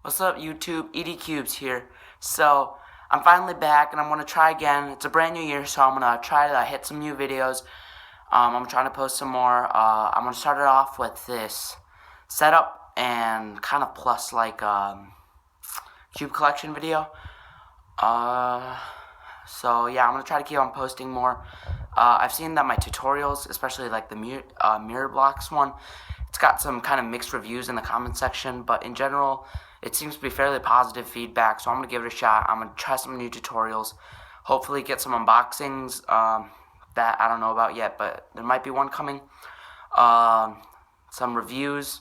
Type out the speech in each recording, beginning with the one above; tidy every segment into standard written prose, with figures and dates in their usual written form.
What's up, YouTube? EDCubes here. So, I'm finally back and I'm going to try again. It's a brand new year, so I'm going to try to hit some new videos. I'm trying to post some more. I'm going to start it off with this setup and kind of plus like cube collection video. So yeah, I'm going to try to keep on posting more. I've seen that my tutorials, especially like the mirror blocks one, it's got some kind of mixed reviews in the comment section, but in general, it seems to be fairly positive feedback, so I'm going to give it a shot. I'm going to try some new tutorials, hopefully get some unboxings that I don't know about yet, but there might be one coming. Some reviews,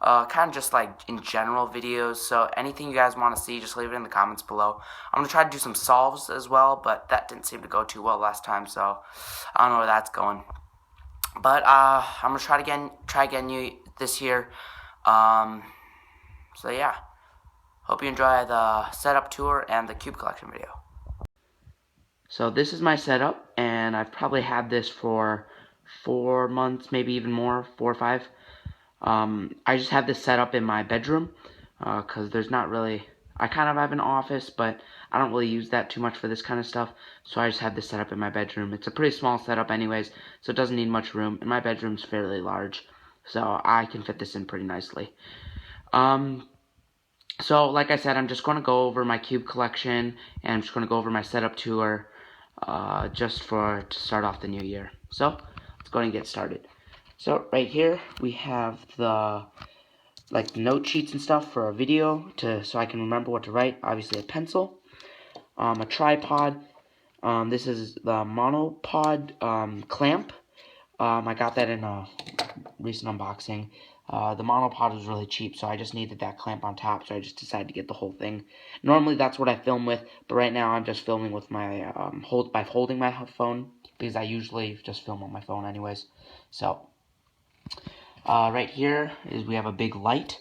kind of just like in general videos, so anything you guys want to see, just leave it in the comments below. I'm going to try to do some solves as well, but that didn't seem to go too well last time, so I don't know where that's going. But I'm gonna try again this year. So yeah, hope you enjoy the setup tour and the cube collection video. So this is my setup, and I've probably had this for 4 months, maybe even more, 4 or 5. I just have this set up in my bedroom because there's not really. I kind of have an office, but I don't really use that too much for this kind of stuff. So I just have this set up in my bedroom. It's a pretty small setup anyways, so it doesn't need much room. And my bedroom's fairly large, so I can fit this in pretty nicely. So like I said, I'm just going to go over my cube collection, and I'm just going to go over my setup tour just to start off the new year. So let's go ahead and get started. So right here we have the note sheets and stuff for a video so I can remember what to write. Obviously a pencil, a tripod. This is the monopod clamp. I got that in a recent unboxing. The monopod was really cheap, so I just needed that clamp on top, so I just decided to get the whole thing. Normally that's what I film with, but right now I'm just filming with my by holding my phone, because I usually just film on my phone anyways. So right here we have a big light.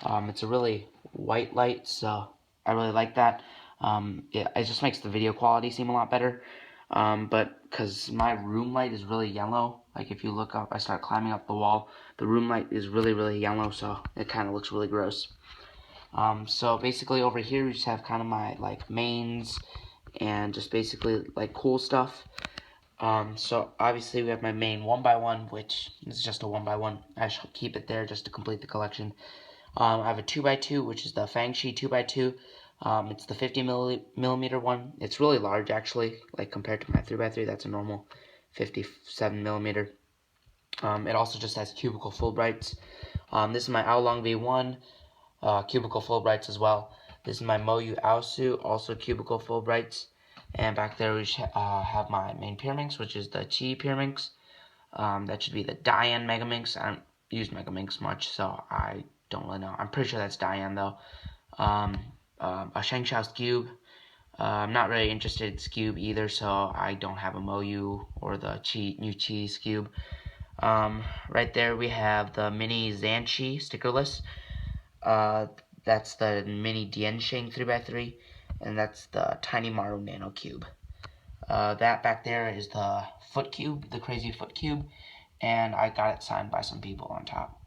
It's a really white light, so I really like that. It just makes the video quality seem a lot better. But because my room light is really yellow, like if you look up, I start climbing up the wall, the room light is really yellow, so it kind of looks really gross. So basically over here we just have kind of my mains and just basically cool stuff. So obviously we have my main 1x1, which is just a 1x1. I shall keep it there just to complete the collection. I have a 2x2, which is the Fangshi 2x2. It's the 50 millimeter one. It's really large, actually, compared to my 3x3. That's a normal 57 millimeter. It also just has cubicle Fulbrights. This is my Aolong V1, cubicle Fulbrights as well. This is my Moyu Aosu, also cubicle Fulbrights. And back there we have my main Pyraminx, which is the Chi Pyraminx. That should be the Dian Megaminx. I don't use Megaminx much, so I don't really know. I'm pretty sure that's Dian, though. A Shengshao Scube. I'm not really interested in Scube either, so I don't have a Moyu or the new Chi Scube. Right there we have the mini Zanchi stickerless. That's the mini Diansheng 3x3, and that's the tiny Maru Nano Cube. That back there is the Foot Cube, the Crazy Foot Cube, and I got it signed by some people on top.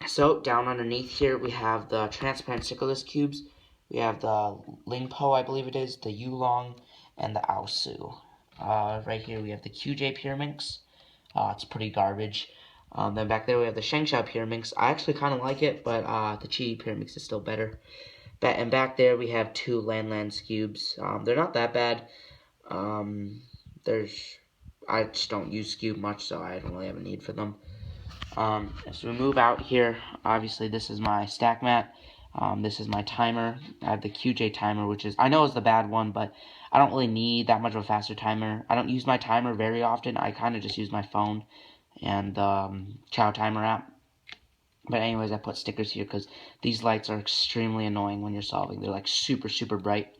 So down underneath here we have the transparent stickerless cubes. We have the Lingpo, I believe it is, the Yulong, and the Aosu. Right here we have the QJ Pyraminx. It's pretty garbage. Then back there we have the Shengshao Pyraminx. I actually kind of like it, but the Chi Pyraminx is still better. And back there we have two Lan Scubes. They're not that bad. I just don't use Scube much, so I don't really have a need for them. As we move out here, obviously this is my stack mat. This is my timer. I have the QJ timer, which is, I know is the bad one, but I don't really need that much of a faster timer. I don't use my timer very often. I kind of just use my phone and the Chow Timer app. But anyways, I put stickers here because these lights are extremely annoying when you're solving. They're super bright.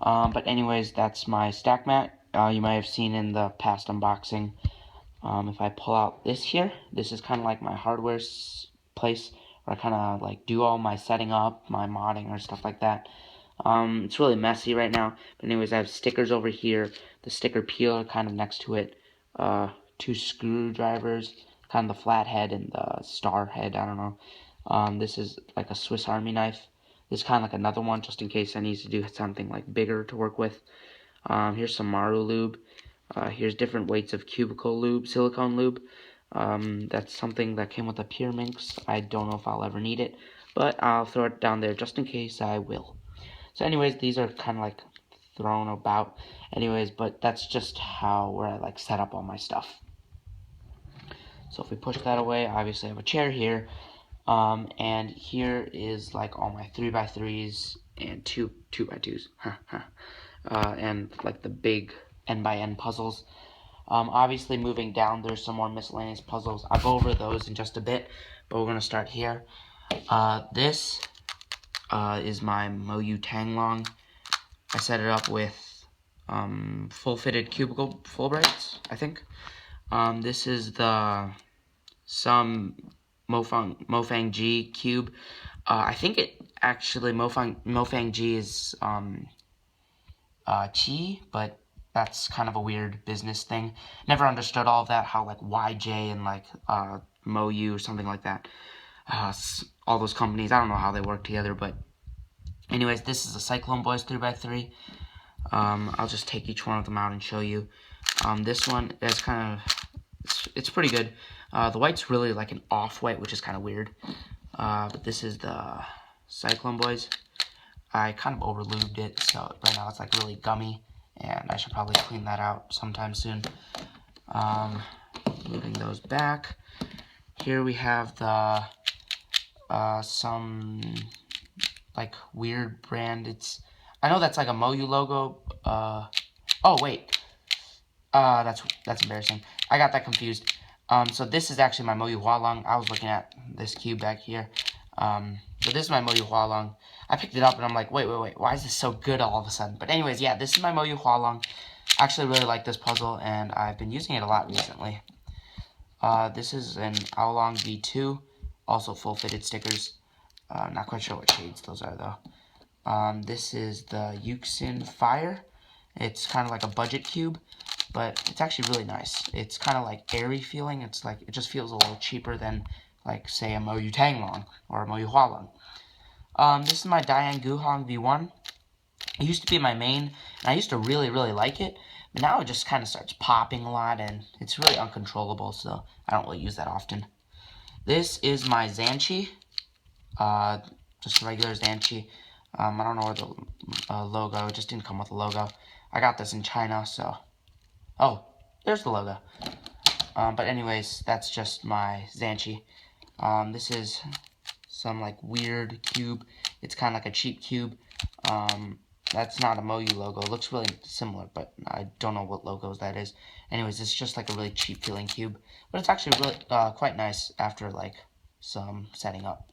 But anyways, that's my stack mat. You might have seen in the past unboxing. If I pull out this here, this is kind of like my hardware place where I kind of do all my setting up, my modding or stuff like that. It's really messy right now, but anyways, I have stickers over here, the sticker peeler kind of next to it, 2 screwdrivers, kind of the flat head and the star head, I don't know. This is like a Swiss Army knife. This is kind of like another one, just in case I need to do something like bigger to work with. Here's some Maru lube. Here's different weights of cubicle lube, silicone lube. That's something that came with the Pure Minx. I don't know if I'll ever need it, but I'll throw it down there just in case I will. So anyways, these are kind of like thrown about. Anyways, but that's just where I like set up all my stuff. So if we push that away, obviously I have a chair here. And here is like all my 3x3s and 2x2s. And like the big N by N puzzles. Obviously moving down, there's some more miscellaneous puzzles. I'll go over those in just a bit, but we're going to start here. This is my Moyu Tanglong. I set it up with full fitted cubicle Fulbrights, I think. This is some Mofang G cube. I think it actually Mofang G is Chi, but that's kind of a weird business thing. Never understood all of that, how like YJ and like Moyu or something like that. All those companies, I don't know how they work together, but anyways, this is a Cyclone Boys 3x3. I'll just take each one of them out and show you. This one is kind of, it's pretty good. The white's really like an off-white, which is kind of weird. But this is the Cyclone Boys. I kind of over-lubed it, so right now it's like really gummy, and I should probably clean that out sometime soon. Moving those back. Here we have the some like weird brand. I know that's like a Moyu logo. Oh wait, that's embarrassing. I got that confused. So this is actually my Moyu Hualong. I was looking at this cube back here. But this is my Moyu Hualong. I picked it up and I'm like, wait, why is this so good all of a sudden? But anyways, yeah, this is my Moyu Hualong. I actually really like this puzzle, and I've been using it a lot recently. This is an Aolong V2, also full fitted stickers. Not quite sure what shades those are though. This is the Yuxin Fire. It's kind of like a budget cube, but it's actually really nice. It's kind of like airy feeling. It's like, it just feels a little cheaper than like say a Moyu Tanglong or a Moyu Hualong. This is my Dian Guhong V1. It used to be my main, and I used to really like it, but now it just kind of starts popping a lot, and it's really uncontrollable, so I don't really use that often. This is my Zanchi, just a regular Zanchi. I don't know where the logo, it just didn't come with a logo. I got this in China, so, oh, there's the logo. But anyways, that's just my Zanchi. This is some like weird cube. It's kind of like a cheap cube. That's not a Moyu logo. It looks really similar, but I don't know what logos that is. Anyways, it's just like a really cheap feeling cube, but it's actually really quite nice after like some setting up.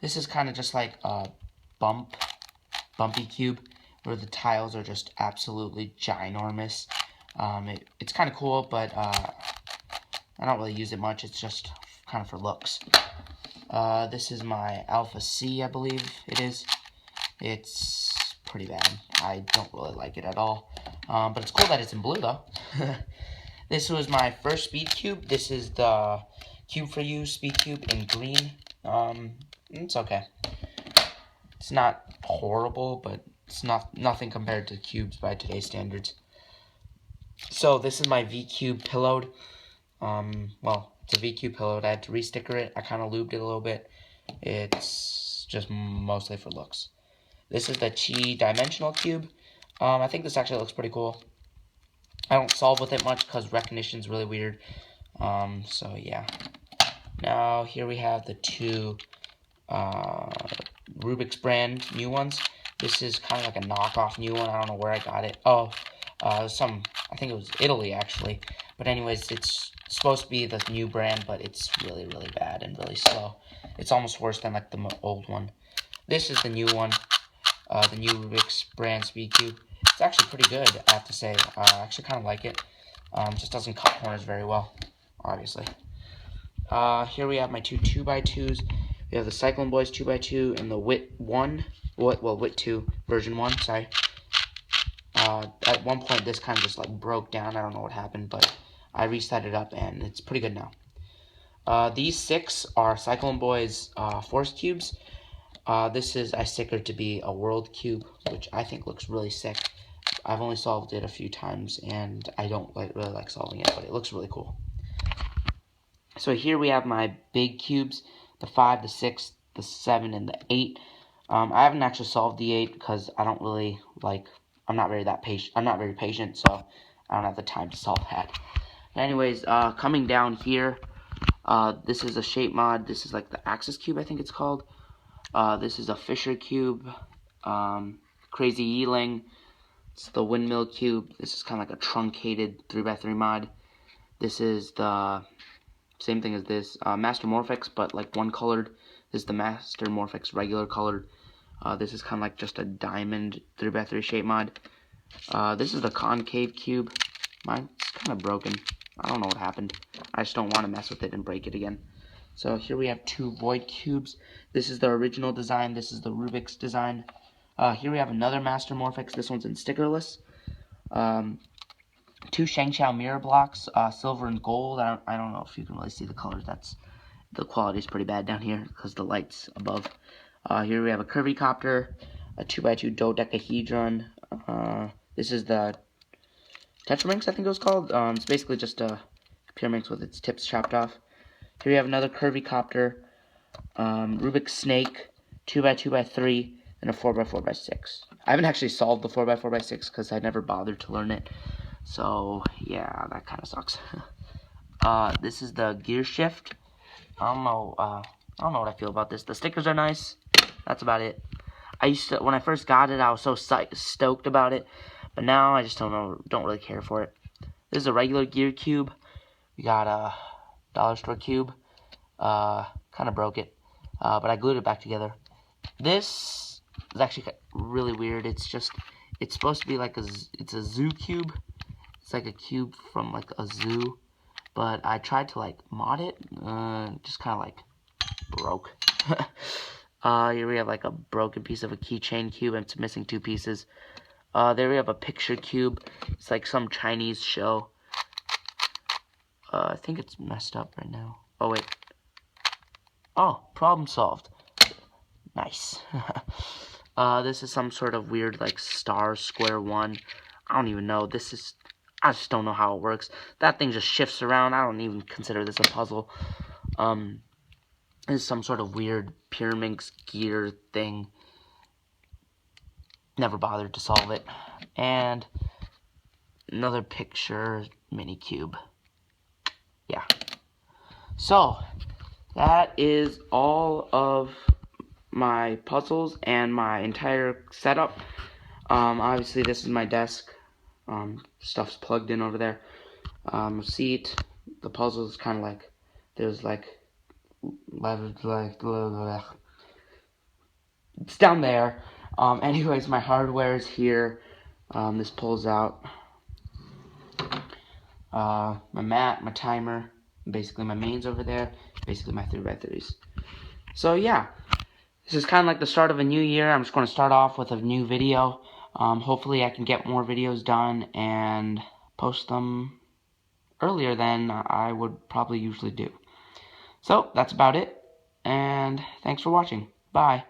This is kind of just like a bumpy cube where the tiles are just absolutely ginormous. It's kind of cool, but I don't really use it much. It's just kind of for looks. This is my Alpha C, I believe it is. It's pretty bad. I don't really like it at all. But it's cool that it's in blue, though. This was my first speed cube. This is the Cube for You speed cube in green. It's okay. It's not horrible, but it's nothing compared to cubes by today's standards. So this is my V-Cube pillowed. Well, it's a V-Cube pillowed. I had to re-sticker it. I kind of lubed it a little bit. It's just mostly for looks. This is the Chi Dimensional Cube. I think this actually looks pretty cool. I don't solve with it much because recognition is really weird. So yeah. Now here we have the two Rubik's brand new ones. This is kind of like a knockoff new one. I don't know where I got it. Oh, I think it was Italy actually. But anyways, it's supposed to be the new brand, but it's really bad and really slow. It's almost worse than like the old one. This is the new one. The new Rubik's brand Speed Cube. It's actually pretty good, I have to say. I actually kind of like it. Just doesn't cut corners very well, obviously. Here we have my two 2x2s. We have the Cyclone Boys 2x2 and the Wit 1. Wit 2 version 1, sorry. At one point, this kind of just like broke down. I don't know what happened, but I reset it up and it's pretty good now. These 6 are Cyclone Boy's Force Cubes. This is I stickered to be a World Cube, which I think looks really sick. I've only solved it a few times, and I don't really like solving it, but it looks really cool. So here we have my big cubes, the 5, the 6, the 7, and the 8. I haven't actually solved the 8 because I don't really like, I'm not very patient, so I don't have the time to solve that. Anyways, coming down here, this is a shape mod. This is like the Axis Cube, I think it's called. This is a Fisher Cube, Crazy Yeeling. It's the Windmill Cube. This is kind of like a truncated 3x3 mod. This is the same thing as this, Master Morphix, but like one colored. This is the Master Morphix regular colored. This is kind of like just a diamond 3x3 shape mod. This is the Concave Cube. Mine's kind of broken. I don't know what happened. I just don't want to mess with it and break it again. So here we have 2 Void Cubes. This is the original design. This is the Rubik's design. Here we have another Master Morphix. This one's in stickerless. 2 Shangqiao mirror blocks, silver and gold. I don't know if you can really see the colors. The quality is pretty bad down here because the light's above. Here we have a Curvy Copter, a 2x2 dodecahedron. This is the Tetraminx, I think it was called. It's basically just a Pyraminx with its tips chopped off. Here we have another Curvy Copter, Rubik's Snake, 2x2x3, and a 4x4x6. I haven't actually solved the 4x4x6 because I never bothered to learn it. So, yeah, that kind of sucks. This is the Gear Shift. I don't know what I feel about this. The stickers are nice. That's about it. When I first got it, I was so stoked about it. But now, I just don't really care for it. This is a regular Gear Cube. We got a dollar store cube. Kind of broke it. But I glued it back together. This is actually really weird. It's supposed to be like it's a zoo cube. It's like a cube from like a zoo, but I tried to like mod it, just kind of like broke. Here we have like a broken piece of a keychain cube, and it's missing 2 pieces. There we have a picture cube. It's like some Chinese show. I think it's messed up right now. Oh wait. Oh, problem solved. Nice. This is some sort of weird like star square one. I don't even know. I just don't know how it works. That thing just shifts around. I don't even consider this a puzzle. This is some sort of weird Pyraminx gear thing. Never bothered to solve it. And another picture mini cube. Yeah. So, that is all of my puzzles and my entire setup. Obviously, this is my desk. Stuff's plugged in over there. Seat. The puzzle is kind of like there's like it's down there. Anyways, my hardware is here. This pulls out. My mat, my timer, basically my mains over there. Basically my 3x3s. So yeah, this is kind of like the start of a new year. I'm just going to start off with a new video. Hopefully I can get more videos done and post them earlier than I would probably usually do. So, that's about it, and thanks for watching. Bye.